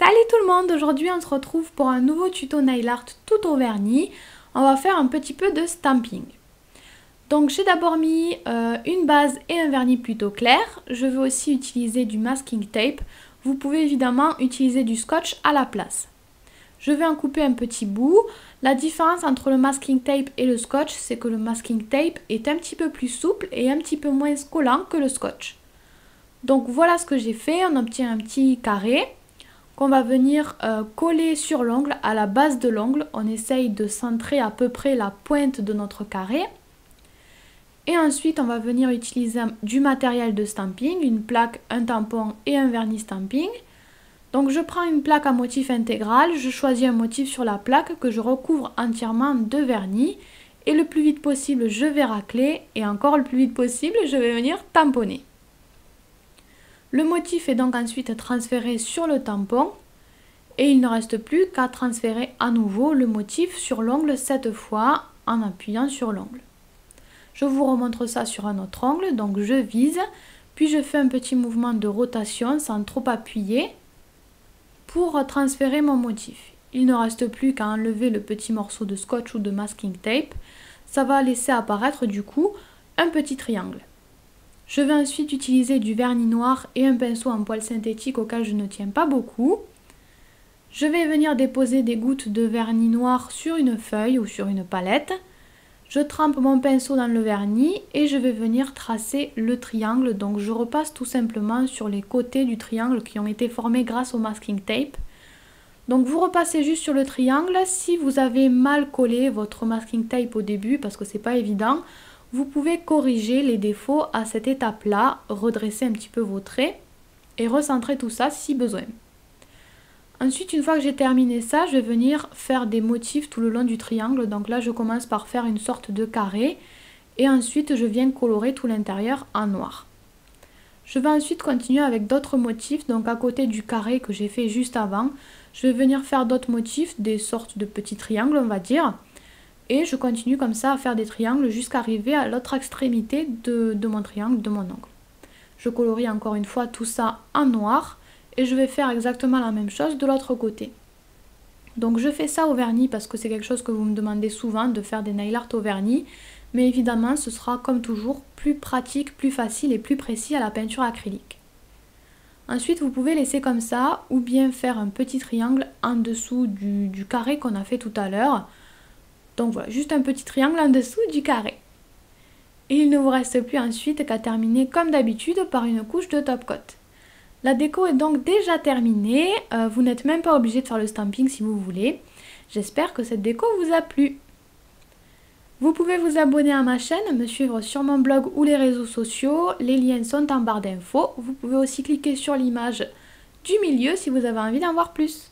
Salut tout le monde, aujourd'hui on se retrouve pour un nouveau tuto nail art tout au vernis. On va faire un petit peu de stamping. Donc j'ai d'abord mis une base et un vernis plutôt clair. Je vais aussi utiliser du masking tape. Vous pouvez évidemment utiliser du scotch à la place. Je vais en couper un petit bout. La différence entre le masking tape et le scotch, c'est que le masking tape est un petit peu plus souple et un petit peu moins collant que le scotch. Donc voilà ce que j'ai fait, on obtient un petit carré qu'on va venir coller sur l'ongle, à la base de l'ongle. On essaye de centrer à peu près la pointe de notre carré. Et ensuite, on va venir utiliser du matériel de stamping, une plaque, un tampon et un vernis stamping. Donc je prends une plaque à motif intégral, je choisis un motif sur la plaque que je recouvre entièrement de vernis. Et le plus vite possible, je vais racler et encore le plus vite possible, je vais venir tamponner. Le motif est donc ensuite transféré sur le tampon et il ne reste plus qu'à transférer à nouveau le motif sur l'ongle cette fois en appuyant sur l'ongle. Je vous remontre ça sur un autre ongle, donc je vise, puis je fais un petit mouvement de rotation sans trop appuyer pour transférer mon motif. Il ne reste plus qu'à enlever le petit morceau de scotch ou de masking tape. Ça va laisser apparaître du coup un petit triangle. Je vais ensuite utiliser du vernis noir et un pinceau en poil synthétique auquel je ne tiens pas beaucoup. Je vais venir déposer des gouttes de vernis noir sur une feuille ou sur une palette. Je trempe mon pinceau dans le vernis et je vais venir tracer le triangle. Donc je repasse tout simplement sur les côtés du triangle qui ont été formés grâce au masking tape. Donc vous repassez juste sur le triangle. Si vous avez mal collé votre masking tape au début, parce que c'est pas évident, vous pouvez corriger les défauts à cette étape-là, redresser un petit peu vos traits et recentrer tout ça si besoin. Ensuite, une fois que j'ai terminé ça, je vais venir faire des motifs tout le long du triangle. Donc là, je commence par faire une sorte de carré et ensuite je viens colorer tout l'intérieur en noir. Je vais ensuite continuer avec d'autres motifs. Donc à côté du carré que j'ai fait juste avant, je vais venir faire d'autres motifs, des sortes de petits triangles on va dire. Et je continue comme ça à faire des triangles jusqu'à arriver à l'autre extrémité de mon triangle, de mon ongle. Je colorie encore une fois tout ça en noir et je vais faire exactement la même chose de l'autre côté. Donc je fais ça au vernis parce que c'est quelque chose que vous me demandez souvent de faire des nail art au vernis. Mais évidemment ce sera comme toujours plus pratique, plus facile et plus précis à la peinture acrylique. Ensuite vous pouvez laisser comme ça ou bien faire un petit triangle en dessous du carré qu'on a fait tout à l'heure. Donc voilà, juste un petit triangle en dessous du carré. Et il ne vous reste plus ensuite qu'à terminer comme d'habitude par une couche de top coat. La déco est donc déjà terminée, vous n'êtes même pas obligé de faire le stamping si vous voulez. J'espère que cette déco vous a plu. Vous pouvez vous abonner à ma chaîne, me suivre sur mon blog ou les réseaux sociaux, les liens sont en barre d'infos. Vous pouvez aussi cliquer sur l'image du milieu si vous avez envie d'en voir plus.